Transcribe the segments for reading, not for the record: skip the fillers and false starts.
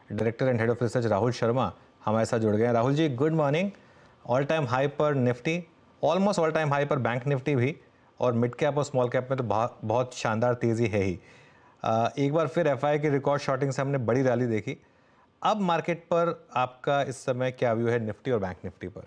Director and head of research Rahul Sharma हमारे साथ जुड़ गए हैं। Rahul ji, good morning. All time high पर Nifty, almost all time high पर बैंक निफ्टी भी, और मिड कैप और स्मॉल कैप में तो बहुत बहुत शानदार तेज़ी है ही। एक बार फिर एफआई की रिकॉर्ड शॉर्टिंग से हमने बड़ी रैली देखी। अब मार्केट पर आपका इस समय क्या व्यू है निफ्टी और बैंक निफ्टी पर?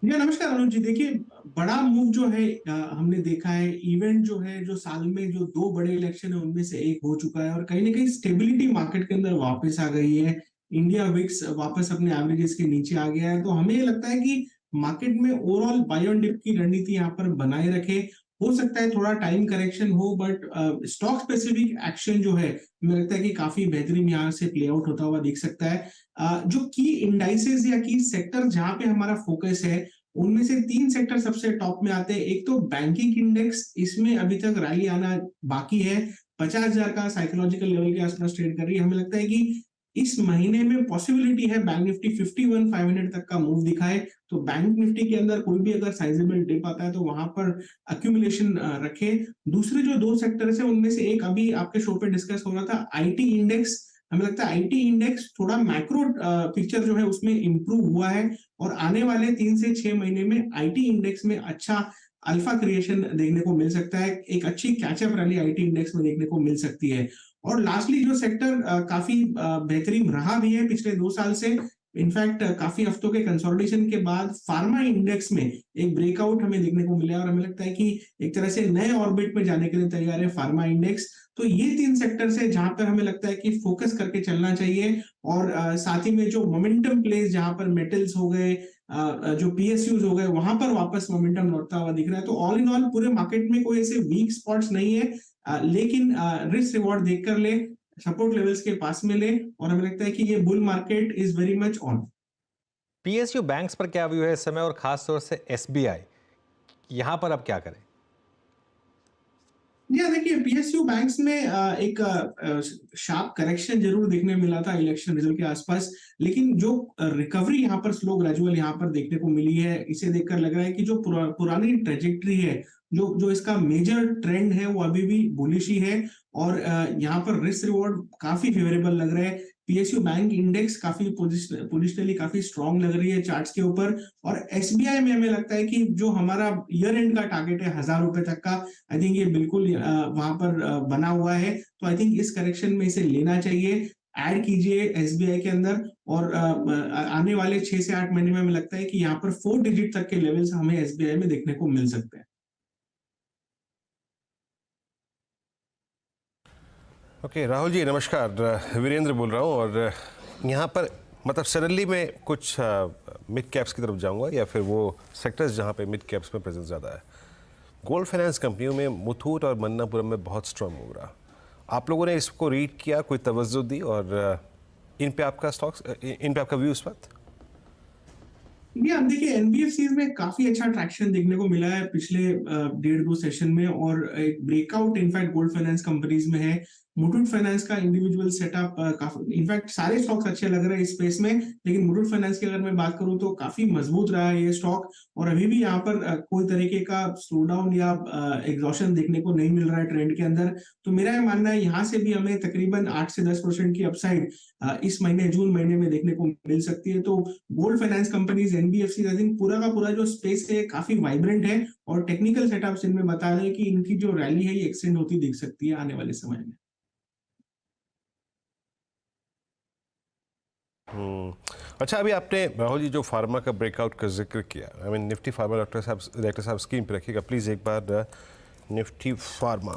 जी नमस्कार अनुज जी। देखिए, बड़ा मूव जो है हमने देखा है। इवेंट जो है, जो साल में जो दो बड़े इलेक्शन है उनमें से एक हो चुका है और कहीं ना कहीं स्टेबिलिटी मार्केट के अंदर वापस आ गई है। इंडिया विक्स वापस अपने एवरेजेस के नीचे आ गया है, तो हमें ये लगता है कि मार्केट में ओवरऑल बाय ऑन डिप की रणनीति यहाँ पर बनाए रखे। हो सकता है थोड़ा टाइम करेक्शन हो, बट स्टॉक स्पेसिफिक एक्शन जो है मुझे लगता है कि काफी बेहतरीन यहाँ से प्ले आउट होता हुआ दिख सकता है। जो की इंडाइसेस या की सेक्टर जहां पे हमारा फोकस है, उनमें से तीन सेक्टर सबसे टॉप में आते हैं। एक तो बैंकिंग इंडेक्स, इसमें अभी तक रैली आना बाकी है। 50,000 का साइकोलॉजिकल लेवल के आसपास ट्रेड कर रही है। हमें लगता है कि इस महीने में पॉसिबिलिटी है बैंक निफ्टी 51,500 तक का मूव दिखाए। तो बैंक निफ्टी के अंदर कोई भी अगर साइजेबल डिप आता है तो वहां पर अक्यूमुलेशन रखे। दूसरे जो दो सेक्टर्स है उनमें से एक अभी आपके शो पे डिस्कस हो रहा था, आईटी इंडेक्स। हमें लगता है आईटी इंडेक्स थोड़ा मैक्रो पिक्चर जो है उसमें इंप्रूव हुआ है और आने वाले 3 से 6 महीने में आईटी इंडेक्स में अच्छा अल्फा क्रिएशन देखने को मिल सकता है। एक अच्छी कैचअप रैली आईटी इंडेक्स में देखने को मिल सकती है। और लास्टली जो सेक्टर काफी बेहतरीन रहा भी है पिछले 2 साल से, इनफैक्ट काफी हफ्तों के कंसोलिडेशन के बाद फार्मा इंडेक्स में एक ब्रेकआउट हमें देखने को मिला और हमें लगता है कि एक तरह से नए ऑर्बिट में जाने के लिए तैयार है फार्मा इंडेक्स। तो ये तीन सेक्टर्स है जहां पर हमें लगता है कि फोकस करके चलना चाहिए। और साथ ही में जो मोमेंटम प्लेस जहां पर मेटल्स हो गए, जो पीएसयूज हो गए, वहां पर वापस मोमेंटम लौटता हुआ दिख रहा है। तो ऑल इन ऑल पूरे मार्केट में कोई ऐसे वीक स्पॉट्स नहीं है, लेकिन रिस्क रिवॉर्ड देखकर ले, सपोर्ट लेवल्स के पास में ले, और हमें लगता है कि ये bull market is very much on. PSU banks पर क्या व्यू है इस समय, और खास तौर से एसबीआई, यहाँ पर अब क्या करें? जी हाँ, देखिए पीएसयू बैंक्स में एक शार्प करेक्शन जरूर देखने मिला था इलेक्शन रिजल्ट के आसपास, लेकिन जो रिकवरी यहाँ पर स्लो ग्रेजुअल यहाँ पर देखने को मिली है, इसे देखकर लग रहा है कि जो पुरानी ट्रेजेक्ट्री है, जो जो इसका मेजर ट्रेंड है वो अभी भी बुलिश ही है। और यहाँ पर रिस्क रिवॉर्ड काफी फेवरेबल लग रहा है। पीएसयू बैंक इंडेक्स काफी पोजिशनली काफी स्ट्रॉन्ग लग रही है चार्ट्स के ऊपर। और एसबीआई में हमें लगता है कि जो हमारा ईयर एंड का टारगेट है 1,000 रुपए तक का, आई थिंक ये बिल्कुल वहां पर बना हुआ है। तो आई थिंक इस करेक्शन में इसे लेना चाहिए। ऐड कीजिए एसबीआई के अंदर, और आने वाले 6 से 8 महीने में हमें लगता है कि यहाँ पर 4 डिजिट तक के लेवल्स हमें एसबीआई में देखने को मिल सकते हैं। ओके राहुल जी नमस्कार, वीरेंद्र बोल रहा हूँ। और यहाँ पर मतलब सडनली मैं कुछ मिड कैप्स की तरफ जाऊँगा या फिर वो सेक्टर्स जहाँ पे मिड कैप्स में प्रेजेंस ज़्यादा है। गोल्ड फाइनेंस कंपनियों में मुथूट और मन्नापुरम में बहुत स्ट्रॉन्ग मूव रहा। आप लोगों ने इसको रीड किया, कोई तवज्जो दी, और इन पे आपका व्यू इस वक्त? जी हम देखिए एनबीएफसी में काफी अच्छा ट्रैक्शन देखने को मिला है पिछले 1.5-2 सेशन में, और एक breakout in fact gold finance companies में है। मुथूट फाइनेंस का इंडिविजुअल सेटअप काफी, इनफैक्ट सारे स्टॉक्स अच्छे लग रहे हैं इस स्पेस में, लेकिन मुथूट फाइनेंस की अगर मैं बात करूं तो काफी मजबूत रहा है ये स्टॉक। और अभी भी यहाँ पर कोई तरीके का स्लो डाउन या एग्जॉशन देखने को नहीं मिल रहा है ट्रेंड के अंदर। तो मेरा ये मानना है यहाँ से भी हमें तकरीबन 8 से 10% की अपसाइड इस महीने जून महीने में देखने को मिल सकती है। तो gold finance companies, NBFC, I think पूरा का पूरा जो स्पेस है काफी वाइब्रेंट है, और टेक्निकल सेटअप्स इनमें बता रहे हैं कि इनकी जो रैली है ये एक्सटेंड होती दिख सकती है आने वाले समय में। अच्छा, अभी आपने राहुल जी जो फार्मा का ब्रेकआउट का जिक्र किया, I mean Nifty pharma, director साहब स्क्रीन पे रखिएगा प्लीज़ एक बार। निफ्टी फार्मा,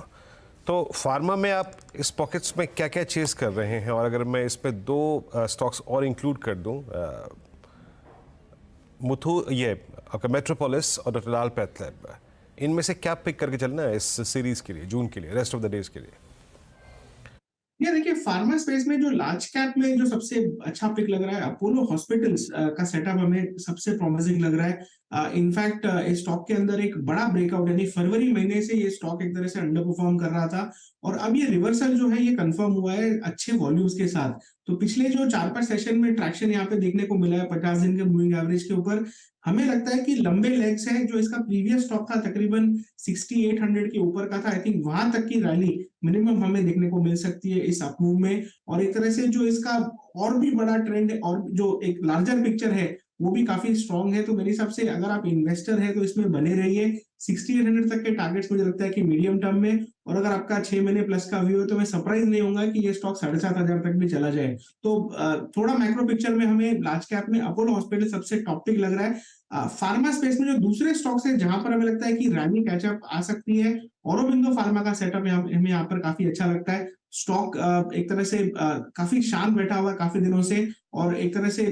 तो फार्मा में आप इस पॉकेट्स में क्या क्या चेज कर रहे हैं? और अगर मैं इसमें दो स्टॉक्स और इंक्लूड कर दूं, ये आपका मेट्रोपोलिस और डॉक्टर लाल पैथलैब, इनमें से क्या पिक करके चलना है इस सीरीज के लिए, जून के लिए, रेस्ट ऑफ द डेज के लिए? ये देखिए फार्मा स्पेस में जो लार्ज कैप में जो सबसे अच्छा पिक लग रहा है, अपोलो हॉस्पिटल्स का सेटअप हमें सबसे प्रॉमिसिंग लग रहा है। इनफैक्ट इस स्टॉक के अंदर एक बड़ा ब्रेकआउट, यानी फरवरी महीने से ये स्टॉक एक तरह से अंडर परफॉर्म कर रहा था, और अब ये रिवर्सल जो है ये कंफर्म हुआ है अच्छे वॉल्यूम्स के साथ। तो पिछले जो 4-5 सेशन में ट्रैक्शन यहाँ पे देखने को मिला है 50 दिन के मूविंग एवरेज के ऊपर। हमें लगता है कि लंबे लेग्स है। जो इसका प्रीवियस स्टॉक था तकरीबन 6800 के ऊपर का था, आई थिंक वहां तक की रैली मिनिमम हमें देखने को मिल सकती है इस अपमूव में। और एक तरह से जो इसका और भी बड़ा ट्रेंड है और जो एक लार्जर पिक्चर है वो भी काफी स्ट्रांग है। तो मेरे हिसाब से अगर आप इन्वेस्टर है तो इसमें बने रहिए। 6800 तक के टारगेट्स मुझे लगता है कि मीडियम टर्म में, और अगर आपका 6 महीने प्लस का व्यू है तो मैं सरप्राइज नहीं होऊंगा कि ये स्टॉक 7500 तक भी चला जाए। तो थोड़ा मैक्रो पिक्चर में हमें लार्ज कैप में अपोलो हॉस्पिटल सबसे टॉप पिक लग रहा है। फार्मा स्पेस में जो दूसरे स्टॉक्स है जहां पर हमें लगता है कि रैली कैचअप आ सकती है, औरोबिंदो फार्मा का सेटअप हमें यहाँ पर काफी अच्छा लगता है। स्टॉक एक तरह से काफी शांत बैठा हुआ है काफी दिनों से, और एक तरह से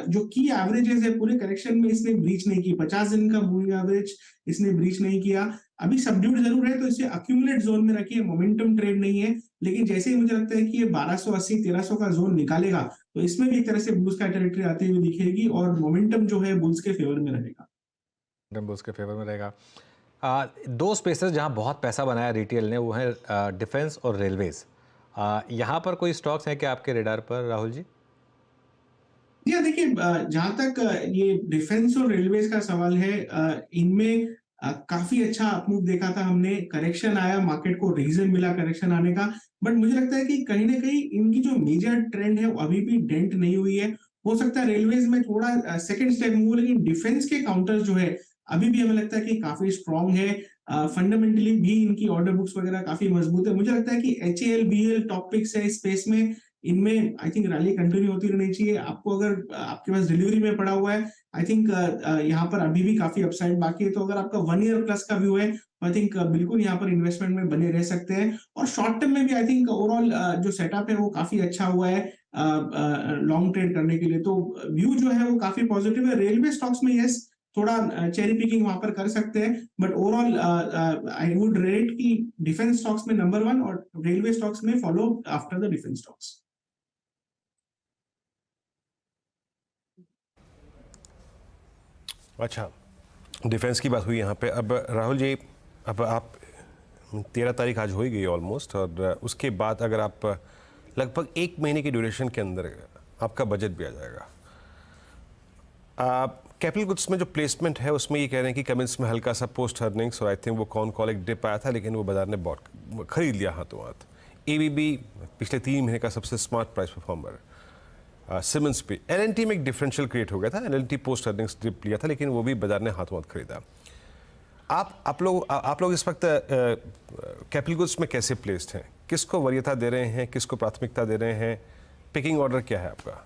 जो की एवरेजेस है पूरे करेक्शन में इसने ब्रीच नहीं की। 50 दिन का मूविंग एवरेज इसने ब्रीच नहीं किया। अभी सबड्यूड जरूर है तो इसे अक्यूमुलेट जोन में रखिए, मोमेंटम ट्रेड नहीं है। लेकिन जैसे ही मुझे लगता है कि ये 1280 1300 का जोन निकालेगा तो इसमें भी एक तरह से बुल्स का टेरिटरी आती हुई दिखेगी, और मोमेंटम जो है बुल्स के फेवर में रहेगा। बुल्स के फेवर में रहेगा। दो स्पेसेस जहां बहुत पैसा बनाया रिटेल ने वो है डिफेंस और रेलवेज। यहाँ पर कोई स्टॉक्स हैं क्या आपके रेडार पर राहुल जी? जी देखिए, जहां तक ये डिफेंस और रेलवेज का सवाल है, इनमें काफी अच्छा अपमूव देखा था हमने। करेक्शन आया, मार्केट को रीजन मिला करेक्शन आने का, बट मुझे लगता है कि कहीं ना कहीं इनकी जो मेजर ट्रेंड है वो अभी भी डेंट नहीं हुई है। हो सकता है रेलवेज में थोड़ा सेकंड स्टेप मूव, लेकिन डिफेंस के काउंटर्स जो है अभी भी हमें लगता है कि काफी स्ट्रांग है। फंडामेंटली भी इनकी ऑर्डर बुक्स वगैरह काफी मजबूत है। मुझे लगता है कि HAL BL टॉप पिक्स है इस स्पेस में। इनमें आई थिंक रैली कंटिन्यू होती रहनी चाहिए। आपको अगर आपके पास डिलीवरी में पड़ा हुआ है, आई थिंक यहाँ पर अभी भी काफी अपसाइड बाकी है। तो अगर आपका 1 ईयर प्लस का व्यू है तो आई थिंक बिल्कुल यहाँ पर इन्वेस्टमेंट में बने रह सकते हैं। और शॉर्ट टर्म में भी आई थिंक ओवरऑल जो सेटअप है वो काफी अच्छा हुआ है लॉन्ग ट्रेड करने के लिए। तो व्यू जो है वो काफी पॉजिटिव है। रेलवे स्टॉक्स में यस थोड़ा चेरी पिकिंग वहां पर कर सकते हैं, but overall I would rate की डिफेंस स्टॉक्स में नंबर 1 और रेलवे स्टॉक्स में follow after the defence stocks. अच्छा, डिफेंस की बात हुई यहाँ पे। अब राहुल जी, अब आप 13 तारीख आज हो ही गई ऑलमोस्ट, और उसके बाद अगर आप लगभग 1 महीने की ड्यूरेशन के अंदर आपका बजट भी आ जाएगा। कैपिटल गुड्स में जो प्लेसमेंट है उसमें ये कह रहे हैं कि कमेंट्स में हल्का सा पोस्ट अर्निंग्स, और आई थिंक वो कॉल एक डिप आया था, लेकिन वो बाजार ने बहुत खरीद लिया हाथों हाथ। ABB पिछले 3 महीने का सबसे स्मार्ट प्राइस परफॉर्मर। सिमेंस पे LNT में एक डिफरेंशियल क्रिएट हो गया था। LNT पोस्ट अर्निंग्स डिप लिया था, लेकिन वो भी बाजार ने हाथों हाथ खरीदा। आप लोग इस वक्त कैपिटल गुड्स में कैसे प्लेस्ड हैं? किसको वरीयता दे रहे हैं, किसको प्राथमिकता दे रहे हैं? पिकिंग ऑर्डर क्या है आपका?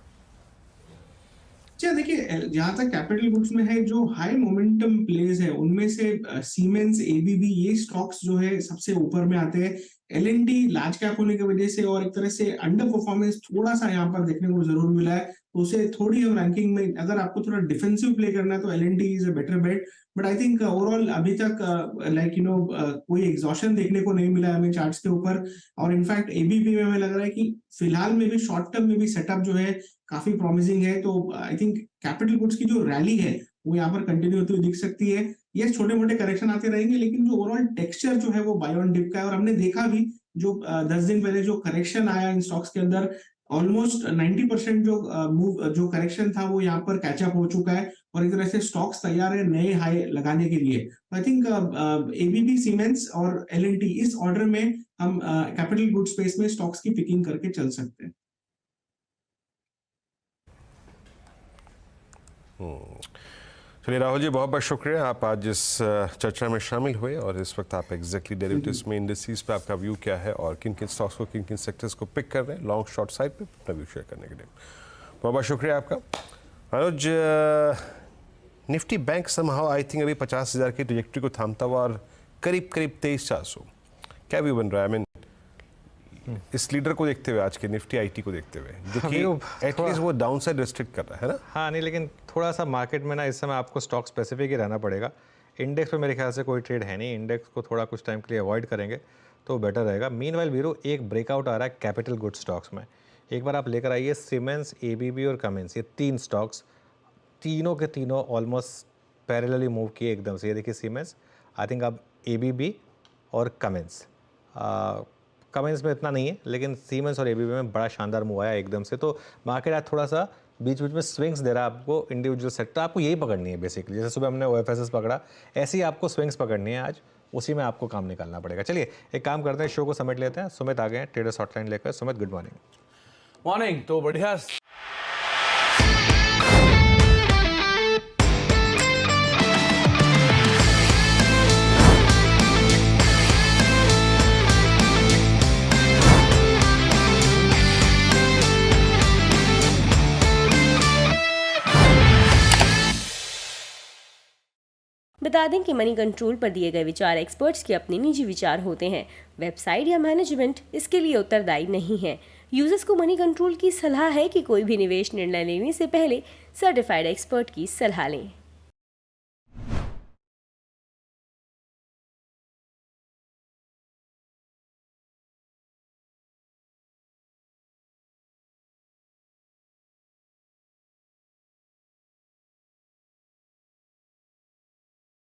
अच्छा देखिए, जहां तक कैपिटल गुड्स में है जो हाई मोमेंटम प्लेज है उनमें से सीमेंस ABB ये स्टॉक्स जो है सबसे ऊपर में आते हैं। LNT लार्ज कैप होने की वजह से और एक तरह से अंडर परफॉर्मेंस थोड़ा सा यहाँ पर देखने को जरूर मिला है, तो उसे थोड़ी हम रैंकिंग में, अगर आपको थोड़ा डिफेंसिव प्ले करना है तो LNT is a better bet. But I think overall अभी तक कोई एग्जॉशन देखने को नहीं मिला है हमें चार्ट्स के ऊपर। और इनफैक्ट ABB में हमें लग रहा है कि फिलहाल में भी शॉर्ट टर्म में भी सेटअप जो है काफी प्रॉमिसिंग है। तो आई थिंक कैपिटल गुड्स की जो रैली है वो यहाँ पर कंटिन्यू होती हुई दिख सकती है। ये छोटे मोटे करेक्शन आते रहेंगे, लेकिन जो ओवरऑल टेक्सचर जो है वो बाय ऑन डिप का है। और हमने देखा भी जो 10 दिन पहले जो करेक्शन आया इन स्टॉक्स के अंदर, ऑलमोस्ट 90% जो मूव जो करेक्शन था वो यहाँ पर कैचअप हो चुका है, और एक तरह से स्टॉक्स तैयार है नए हाई लगाने के लिए। आई थिंक ABB, सीमेंस और LNT इस ऑर्डर में हम कैपिटल गुड स्पेस में स्टॉक्स की पिकिंग करके चल सकते हैं। चलिए राहुल जी, बहुत बहुत शुक्रिया, आप आज इस चर्चा में शामिल हुए, और इस वक्त आप एग्जैक्टली डेरिवेटिव्स में इंडिसेस पे आपका व्यू क्या है और किन किन स्टॉक्स को, किन किन सेक्टर्स को पिक कर रहे हैं लॉन्ग शॉर्ट साइड पे अपना व्यू शेयर करने के लिए। बहुत बहुत शुक्रिया आपका। Anuj, Nifty bank somehow I think अभी 50,000 की ट्रैजेक्टरी को थामता हुआ और करीब 23,400, क्या व्यू बन रहा है? आई मीन इस लीडर को देखते हुए, आज के निफ्टी IT को देखते हुए, जो कि एटलीस्ट वो डाउन साइड रिस्ट्रिक्ट कर रहा है ना? हाँ नहीं, लेकिन थोड़ा सा मार्केट में ना इस समय आपको स्टॉक स्पेसिफिक ही रहना पड़ेगा। इंडेक्स पे मेरे ख्याल से कोई ट्रेड है नहीं, इंडेक्स को थोड़ा कुछ टाइम के लिए अवॉइड करेंगे तो बेटर रहेगा। मीनवाइल वीरो एक ब्रेकआउट आ रहा है कैपिटल गुड स्टॉक्स में, एक बार आप लेकर आइए सीमेंस, ABB और कमेंस, ये 3 स्टॉक्स, तीनों के तीनों ऑलमोस्ट पैरेलली मूव किए एकदम से। ये देखिए सीमेंस, आई थिंक अब ABB और कमेंस, कमेंट्स में इतना नहीं है, लेकिन सीमेंस और ABB में बड़ा शानदार मूव आया एकदम से। तो मार्केट आज थोड़ा सा बीच बीच में स्विंग्स दे रहा है आपको। इंडिविजुअल सेक्टर आपको यही पकड़नी है बेसिकली, जैसे सुबह हमने OFSS पकड़ा, ऐसे ही आपको स्विंग्स पकड़नी है आज। उसी में आपको काम निकालना पड़ेगा। चलिए एक काम करते हैं, शो को समेट लेते हैं। सुमित आ गए हैं ट्रेडर्स हॉटलाइन लेकर। Sumit good morning. मॉर्निंग। तो बढ़िया बता दें कि मनी कंट्रोल पर दिए गए विचार एक्सपर्ट्स के अपने निजी विचार होते हैं। वेबसाइट या मैनेजमेंट इसके लिए उत्तरदायी नहीं है। यूजर्स को मनी कंट्रोल की सलाह है कि कोई भी निवेश निर्णय लेने से पहले सर्टिफाइड एक्सपर्ट की सलाह लें।